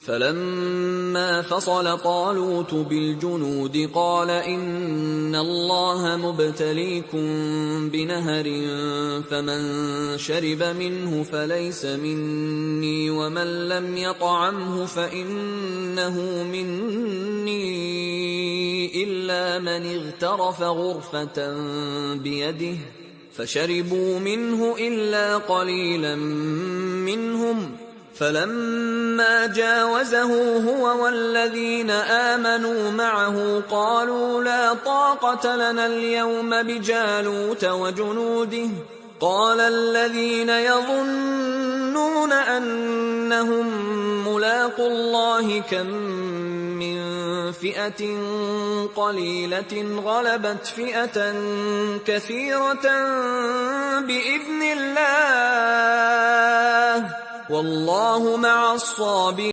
فلما فصل طالوت بالجنود قال إن الله مبتليكم بنهر فمن شرب منه فليس مني ومن لم يطعمه فإنه مني إلا من اغترف غرفة بيده فشربوا منه إلا قليلا منهم فلما جاوزه هو والذين آمنوا معه قالوا لا طاقة لنا اليوم بجالوت وجنوده قال الذين يظنون أنهم ملاقو الله كم من فئة قليلة غلبت فئة كثيرة بإذن الله والله مع الصابرين.